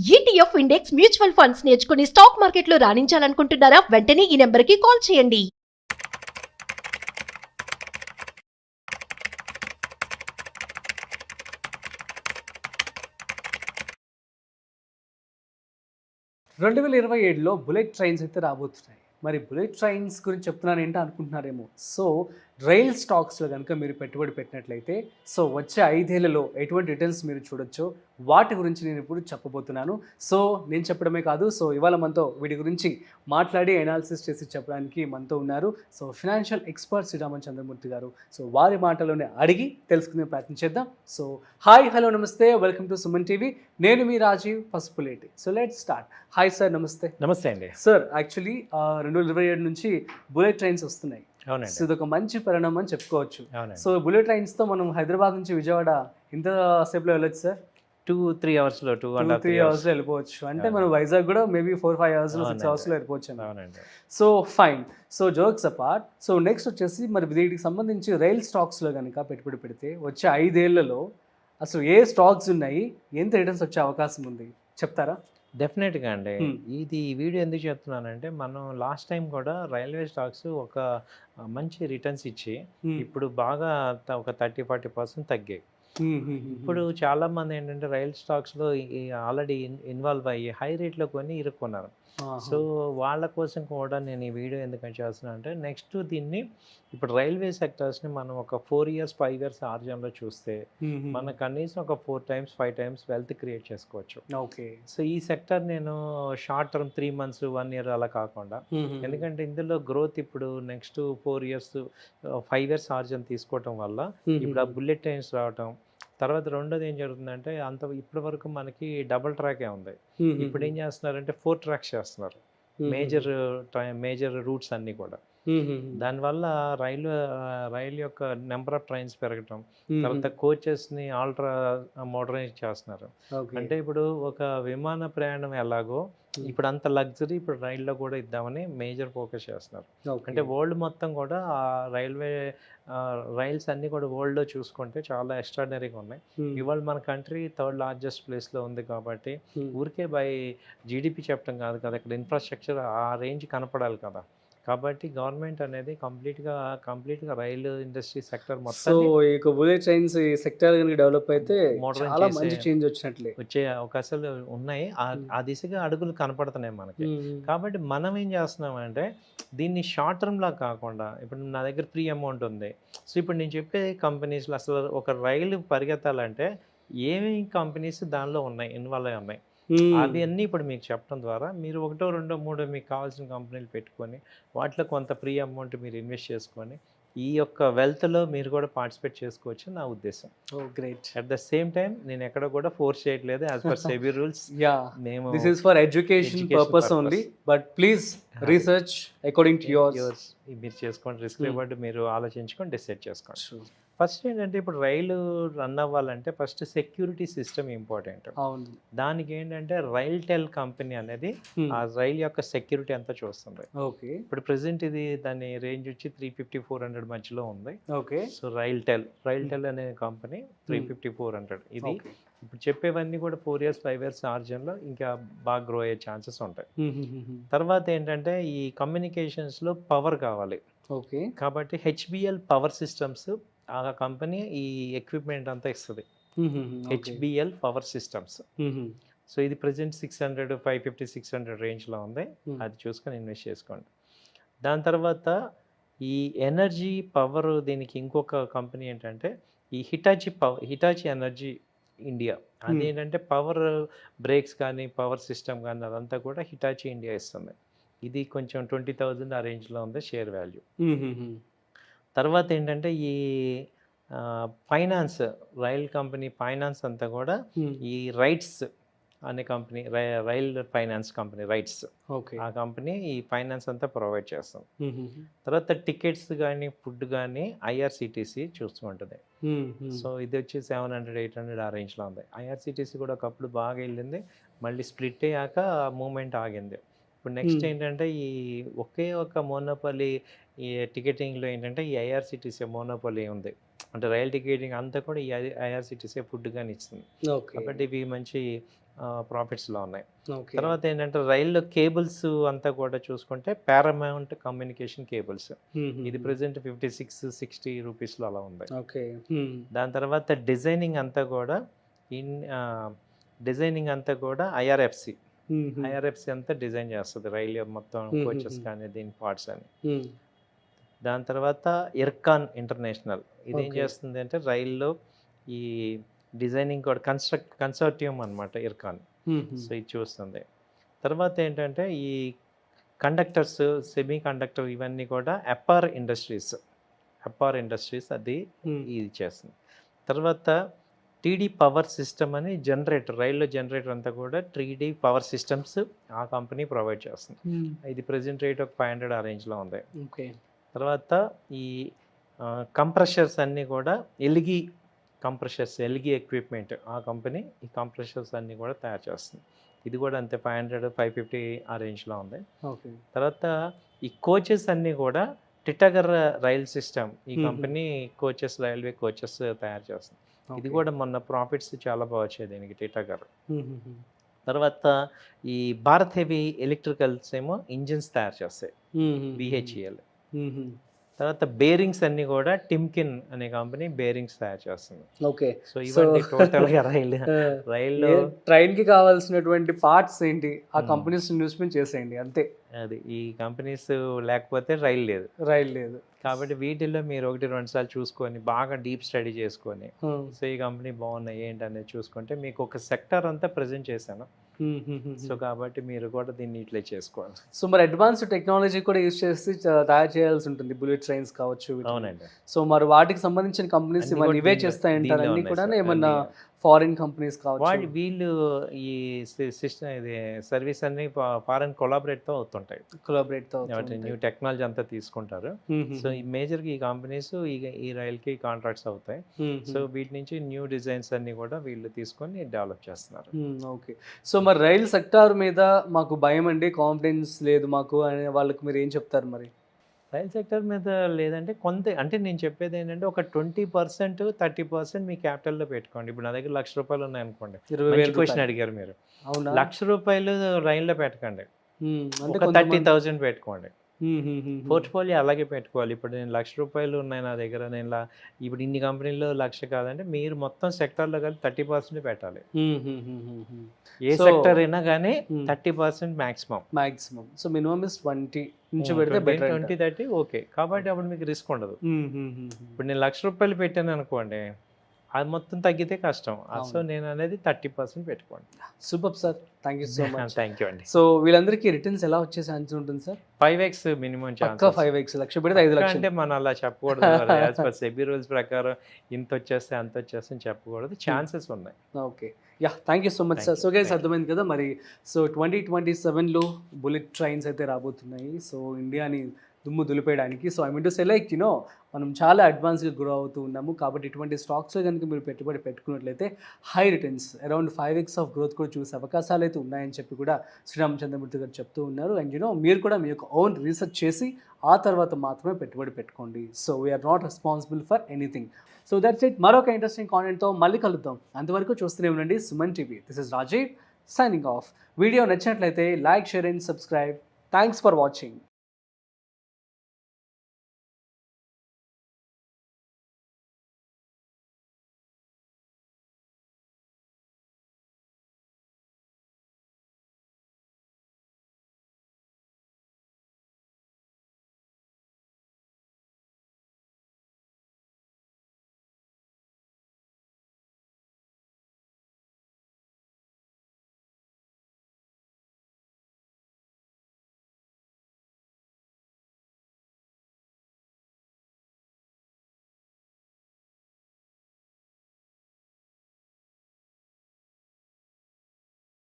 ETF index mutual funds నేర్చుకుని stock మార్కెట్లో రాణించాలనుకుంటున్నారా? వెంటనే ఈ నెంబర్కి కాల్ చేయండి. రెండు వేల 27లో బుల్లెట్ ట్రైన్స్ అయితే రాబోతున్నాయి. మరి బుల్లెట్ ట్రైన్స్ గురించి చెప్తున్నాను ఏంటో అనుకుంటున్నారేమో. సో రైల్ స్టాక్స్లో కనుక మీరు పెట్టుబడి పెట్టినట్లయితే సో వచ్చే 5 ఏళ్లలో ఎటువంటి రిటర్న్స్ మీరు చూడొచ్చో వాటి గురించి నేను ఇప్పుడు చెప్పబోతున్నాను. సో నేను చెప్పడమే కాదు, సో ఇవాళ మనతో వీటి గురించి మాట్లాడి అనాలిసిస్ చేసి చెప్పడానికి మనతో ఉన్నారు. So financial expert Sriraman Chandramurthy గారు. సో వారి మాటలోనే అడిగి తెలుసుకునే ప్రయత్నం చేద్దాం. సో హాయ్, హలో, నమస్తే, వెల్కమ్ టు సుమన్ టీవీ. నేను మీ Rajiv Pasupuleti. So let's start. Hi sir, నమస్తే. నమస్తే అండి సార్, యాక్చువల్లీ 2027 నుంచి బుల్లెట్ ట్రైన్స్ వస్తున్నాయి. అవునండి. సో ఇదొక మంచి పరిణామం అని చెప్పుకోవచ్చు. అవునండి. సో బుల్లెట్ ట్రైన్స్తో మనం హైదరాబాద్ నుంచి విజయవాడ ఇంత సేపులో వెళ్ళొచ్చు సార్? 2-3 అవర్స్లో 2-3 అవర్స్లో వెళ్ళిపోవచ్చు. అంటే మనం వైజాగ్ కూడా మేబీ 4-5 అవర్స్లో 6 అవర్స్లో వెళ్ళిపోవచ్చు. అవునండి. So fine. So jokes apart, so next వచ్చేసి మరి వీటికి సంబంధించి రైల్ స్టాక్స్లో కనుక పెట్టుబడి పెడితే వచ్చే 5 ఏళ్లలో అసలు ఏ స్టాక్స్ ఉన్నాయి, ఎంత రిటర్న్స్ వచ్చే అవకాశం ఉంది చెప్తారా? డెఫినెట్గా అండి. ఇది ఈ వీడియో ఎందుకు చెప్తున్నానంటే, మనం లాస్ట్ టైం కూడా రైల్వే స్టాక్స్ ఒక మంచి రిటర్న్స్ ఇచ్చి ఇప్పుడు బాగా ఒక 30-40% తగ్గాయి. ఇప్పుడు చాలా మంది ఏంటంటే రైల్ స్టాక్స్లో ఆల్రెడీ ఇన్వాల్వ్ అయ్యి హై రేట్లో కొని ఇరుక్కున్నారు. సో వాళ్ళ కోసం కూడా నేను ఈ వీడియో ఎందుకని చేస్తున్నాను అంటే, నెక్స్ట్ దీన్ని ఇప్పుడు రైల్వే సెక్టర్స్ని మనం ఒక 4 years 5 years ఆర్జన్లో చూస్తే మనం కనీసం ఒక 4 times 5 times వెల్త్ క్రియేట్ చేసుకోవచ్చు. ఓకే. సో ఈ సెక్టర్ నేను షార్ట్ టర్మ్ 3 months 1 year అలా కాకుండా, ఎందుకంటే ఇందులో గ్రోత్ ఇప్పుడు నెక్స్ట్ 4 years 5 years ఆర్జన్ తీసుకోవటం వల్ల ఇప్పుడు ఆ బుల్లెట్ ట్రైన్స్ రావటం, తర్వాత రెండోది ఏం జరుగుతుందంటే, ఇప్పటి వరకు మనకి డబుల్ ట్రాకే ఉంది. ఇప్పుడు ఏం చేస్తున్నారంటే 4 tracks చేస్తున్నారు, మేజర్ రూట్స్ అన్నీ కూడా. దానివల్ల రైలు యొక్క నెంబర్ ఆఫ్ ట్రైన్స్ పెరగటం, తర్వాత కోచెస్ని ఆల్ట్రా మోడర్నైజ్ చేస్తున్నారు. అంటే ఇప్పుడు ఒక విమాన ప్రయాణం ఎలాగో ఇప్పుడు అంత లగ్జరీ ఇప్పుడు రైల్లో కూడా ఇద్దామని మేజర్ ఫోకస్ చేస్తున్నారు. అంటే వరల్డ్ మొత్తం కూడా ఆ రైల్స్ అన్నీ కూడా వరల్డ్లో చూసుకుంటే చాలా ఎక్స్ట్రాడినరీగా ఉన్నాయి. ఇవాళ మన కంట్రీ 3rd largest ప్లేస్లో ఉంది కాబట్టి ఊరికే బై జీడిపి చెప్పడం కాదు కదా, ఇక్కడ ఇన్ఫ్రాస్ట్రక్చర్ ఆ రేంజ్ కనపడాలి కదా. కాబట్టి గవర్నమెంట్ అనేది కంప్లీట్గా రైలు ఇండస్ట్రీ సెక్టర్ మొత్తం సో ఇక బుల్లెట్ ట్రైన్స్ ఈ సెక్టర్ కనుక డెవలప్ అయితే చాలా మంచి చేంజ్ వచ్చినట్లే, వచ్చే అవకాశాలు ఉన్నాయి. ఆ దిశగా అడుగులు కనపడుతున్నాయి మనకి. కాబట్టి మనం ఏం చేస్తున్నామంటే, దీన్ని షార్ట్ టర్మ్లా కాకుండా, ఇప్పుడు నా దగ్గర ఫ్రీ అమౌంట్ ఉంది. సో ఇప్పుడు నేను చెప్పే కంపెనీస్లో అసలు ఒక రైలు పరిగెత్తాలంటే ఏమేమి కంపెనీస్ దానిలో ఉన్నాయి, ఇన్వాల్వ్ అయి ఉన్నాయి, అవి అన్నీ ఇప్పుడు మీకు చెప్పడం ద్వారా మీరు 1, 2, 3 మీకు కావాల్సిన కంపెనీలు పెట్టుకొని వాటిలో కొంత ఫ్రీ అమౌంట్ మీరు ఇన్వెస్ట్ చేసుకొని ఈ యొక్క వెల్త్లో మీరు కూడా పార్టిసిపేట్ చేసుకోవచ్చు నా ఉద్దేశం. Great. At the same time నేను ఎక్కడ కూడా ఫోర్స్ చేయట్లేదు. యాజ్ పర్ సెబీ రూల్స్, మేము this is for education purpose only, but please research according to yours. మీరు చేసుకోండి, రిస్క్ రివార్డ్ మీరు ఆలోచించుకొని డిసైడ్ చేసుకోండి. ఫస్ట్ ఏంటంటే, ఇప్పుడు రైలు రన్ అవ్వాలంటే ఫస్ట్ సెక్యూరిటీ సిస్టమ్ ఇంపార్టెంట్. అవును. దానికి ఏంటంటే రైల్ టెల్ కంపెనీ అనేది ఆ రైల్ యొక్క సెక్యూరిటీ అంతా చూస్తుంది. ఓకే. ఇప్పుడు ప్రెసెంట్ ఇది దాని రేంజ్ వచ్చి 350-400 మధ్యలో ఉంది. ఓకే. సో రైల్ టెల్ అనే కంపెనీ 350-400. ఇది ఇప్పుడు చెప్పేవన్నీ కూడా 4 years 5 years ఆర్జన్లో ఇంకా బాగా గ్రో అయ్యే ఛాన్సెస్ ఉంటాయి. తర్వాత ఏంటంటే, ఈ కమ్యూనికేషన్స్లో పవర్ కావాలి. ఓకే. కాబట్టి హెచ్బిఎల్ పవర్ సిస్టమ్స్ ఆ కంపెనీ ఈ ఎక్విప్మెంట్ అంతా ఇస్తుంది. HBL power systems. సో ఇది ప్రెసెంట్ 550-600 రేంజ్లో ఉంది. అది చూసుకొని ఇన్వెస్ట్ చేసుకోండి. దాని తర్వాత ఈ ఎనర్జీ పవర్, దీనికి ఇంకొక కంపెనీ ఏంటంటే ఈ హిటాచి ఎనర్జీ ఇండియా. అదేంటంటే పవర్ బ్రేక్స్ కానీ పవర్ సిస్టమ్ కానీ అదంతా కూడా హిటాచి ఇండియా ఇస్తుంది. ఇది కొంచెం 20,000 ఆ రేంజ్లో ఉంది షేర్ వాల్యూ. తర్వాత ఏంటంటే ఈ ఫైనాన్స్, రైల్ కంపెనీ ఫైనాన్స్ అంతా కూడా ఈ రైట్స్ అనే company, rail finance company rights, ఆ కంపెనీ ఈ ఫైనాన్స్ అంతా ప్రొవైడ్ చేస్తుంది. తర్వాత టికెట్స్ కానీ ఫుడ్ కానీ ఐఆర్సిటీసీ చూసుకుంటుంది. సో ఇది వచ్చి 700-800 ఆ రేంజ్లో ఉంది. ఐఆర్సిటీసీ కూడా ఒకప్పుడు బాగా వెళ్ళింది, మళ్ళీ స్ప్లిట్ అయ్యాక మూమెంట్ ఆగింది. ఇప్పుడు నెక్స్ట్ ఏంటంటే ఈ ఒకే ఒక మోనోపలి ఈ టికెటింగ్లో ఏంటంటే ఈ ఐఆర్సిటీసీ మోనోపలి ఉంది. అంటే రైల్ టికెటింగ్ అంతా కూడా ఈ ఐఆర్సిటీసీ ఫుడ్ కానీ ఇస్తుంది. కాబట్టి ఇవి మంచి ప్రాఫిట్స్లో ఉన్నాయి. ఓకే. తర్వాత ఏంటంటే రైల్లో కేబుల్స్ అంతా కూడా చూసుకుంటే పారామౌంట్ కమ్యూనికేషన్ కేబుల్స్, ఇది ప్రెసెంట్ 56-60 రూపీస్లో అలా ఉంది. ఓకే. దాని తర్వాత డిజైనింగ్ అంతా కూడా ఐఆర్ఎఫ్సి అంతా డిజైన్ చేస్తుంది రైలు మొత్తం, కోచెస్ కానీ దీని పార్ట్స్ అని. దాని తర్వాత ఇర్కాన్ ఇంటర్నేషనల్, ఇదేం Okay. చేస్తుంది అంటే రైల్లో ఈ డిజైనింగ్ కూడా కన్సార్టియం అనమాట ఇర్కాన్. సో ఇది చూస్తుంది. తర్వాత ఏంటంటే ఈ కండక్టర్స్, సెమీ కండక్టర్ ఇవన్నీ కూడా అపార్ ఇండస్ట్రీస్ అది ఇది చేస్తుంది. తర్వాత టీడీ పవర్ సిస్టమ్ అని జనరేటర్, రైల్లో జనరేటర్ అంతా కూడా టీడీ పవర్ సిస్టమ్స్ ఆ కంపెనీ ప్రొవైడ్ చేస్తుంది. ఇది ప్రెజెంట్ రేట్ ఒక 500 ఆ రేంజ్లో ఉంది. ఓకే. తర్వాత ఈ కంప్రెషర్స్ అన్నీ కూడా ఎల్గి ఎక్విప్మెంట్ ఆ కంపెనీ ఈ కంప్రెషర్స్ అన్నీ కూడా తయారు చేస్తుంది. ఇది కూడా అంతే 500-550 ఆ రేంజ్లో ఉంది. ఓకే. తర్వాత ఈ కోచెస్ అన్నీ కూడా టిటాగర్ రైల్ సిస్టమ్ ఈ కంపెనీ రైల్వే కోచెస్ తయారు చేస్తుంది. ఇది కూడా మొన్న ప్రాఫిట్స్ చాలా బాగా వచ్చాయి దీనికి టిటాగర్. తర్వాత ఈ భారత్ హెవీ ఎలక్ట్రికల్స్ ఏమో ఇంజిన్స్ తయారు చేస్తాయి, BHEL. తర్వాత బేరింగ్స్ అన్ని కూడా టిమ్కిన్ అనే కంపెనీ బేరింగ్స్ తయారు చేస్తుంది. ఓకే. సో ఇవన్నీ టోటల్గా రైల్లో ట్రైన్ కి కావాల్సినటువంటి పార్ట్స్ ఏంటి ఆ కంపెనీస్ ఇన్వెస్ట్మెంట్ చేసేయండి అంతే. అది ఈ కంపెనీస్ లేకపోతే రైలు లేదు. కాబట్టి వీటిల్లో మీరు 1-2 సార్లు చూసుకొని బాగా డీప్ స్టడీ చేసుకొని సో ఈ కంపెనీ బాగున్నాయి ఏంటి అనేది చూసుకుంటే మీకు ఒక సెక్టర్ అంతా ప్రజెంట్ చేశాను. సో కాబట్టి మీరు కూడా దీన్ని ఇట్లా చేసుకోవాలి. సో మరి అడ్వాన్స్ టెక్నాలజీ కూడా యూజ్ చేసి తయారు చేయాల్సి ఉంటుంది బుల్లెట్ ట్రైన్స్ కావచ్చు. అవునండి. సో మరి వాటికి సంబంధించిన కంపెనీస్ ఇవన్నీ ఇవే చేస్తాయంటారు అన్ని కూడా, ఏమన్నా ఫారిన్ కంపెనీస్ కావచ్చు? వీళ్ళు ఈ సిస్టమ్ ఇది సర్వీస్ అన్ని ఫారెన్ కొలాబరేట్తో అవుతుంటాయి. న్యూ టెక్నాలజీ అంతా తీసుకుంటారు. సో ఈ మేజర్గా ఈ కంపెనీస్ ఈ రైల్కి కాంట్రాక్ట్స్ అవుతాయి. సో వీటి నుంచి న్యూ డిజైన్స్ అన్ని కూడా వీళ్ళు తీసుకొని డెవలప్ చేస్తున్నారు. ఓకే. సో మరి రైల్ సెక్టార్ మీద మాకు భయం అండి, కాన్ఫిడెన్స్ లేదు మాకు అనే వాళ్ళకి మీరు ఏం చెప్తారు మరి? రైల్ సెక్టర్ మీద లేదంటే అంటే నేను చెప్పేది ఏంటంటే ఒక 20%-30% మీ క్యాపిటల్లో పెట్టుకోండి. ఇప్పుడు నా దగ్గర ₹1,00,000 ఉన్నాయనుకోండి, మంచి క్వశ్చన్ అడిగారు మీరు. ₹1,00,000 రైల్లో పెట్టకండి, ఒక 30,000 పెట్టుకోండి. పోర్ట్ఫోలియో అలాగే పెట్టుకోవాలి. ఇప్పుడు నేను ₹1,00,000 ఉన్నాయి నా దగ్గర, నేను ఇప్పుడు ఇన్ని కంపెనీల్లో 1,00,000 కాదంటే మీరు మొత్తం సెక్టార్లో కలిపి 30% పెట్టాలి. ఏ సెక్టర్ అయినా కానీ 30% మాక్సిమం. సో మినిమం ఇస్ 20 నుంచి పెడితే బెటర్. 20-30 ఓకే. కాబట్టి అప్పుడు మీకు రిస్క్ ఉండదు. ఇప్పుడు నేను ₹1,00,000 పెట్టాను అనుకోండి, అది మొత్తం తగ్గితే కష్టం. సో నేను అనేది 30% పెట్టుకోండి. Super sir, thank you so much. Thank you అండి. సో వీళ్ళందరికీ రిటర్న్స్ ఎలా వచ్చే ఛాన్స్ ఉంటుంది sir? 5x minimum chance. 5x, లక్ష పెడితే 5,00,000 అంటే మనం అలా చెప్పకూడదు. యాజ్ పర్ సెబీ రూల్స్ ప్రకారం ఇంత వచ్చేస్తే అంత వచ్చేస్తే చెప్పకూడదు, ఛాన్సెస్ ఉన్నాయి. Okay. Yeah, thank you so much sir. So guys అర్థమైంది కదా మరి. సో 2027లో బుల్లెట్ ట్రైన్స్ అయితే రాబోతున్నాయి. సో ఇండియాని దుమ్ము దులిపేయడానికి. So I mean to say like మనం చాలా అడ్వాన్స్గా గ్రో అవుతూ ఉన్నాము. కాబట్టి ఇటువంటి స్టాక్స్లో కనుక మీరు పెట్టుబడి పెట్టుకున్నట్లయితే high returns around 5x of growth కూడా చూసే అవకాశాలు అయితే ఉన్నాయని చెప్పి కూడా శ్రీరామచంద్రమూర్తి గారు చెప్తూ ఉన్నారు. అండ్ మీరు కూడా మీ యొక్క ఓన్ రీసెర్చ్ చేసి ఆ తర్వాత మాత్రమే పెట్టుబడి పెట్టుకోండి. So we are not responsible for anything. So that's it. మరొక ఇంట్రెస్టింగ్ కాంటెంట్తో మళ్ళీ కలుద్దాం. అంతవరకు చూస్తూనే ఉండండి Suman TV. This is Rajiv signing off. Video నచ్చినట్లయితే like, share and subscribe. Thanks for watching.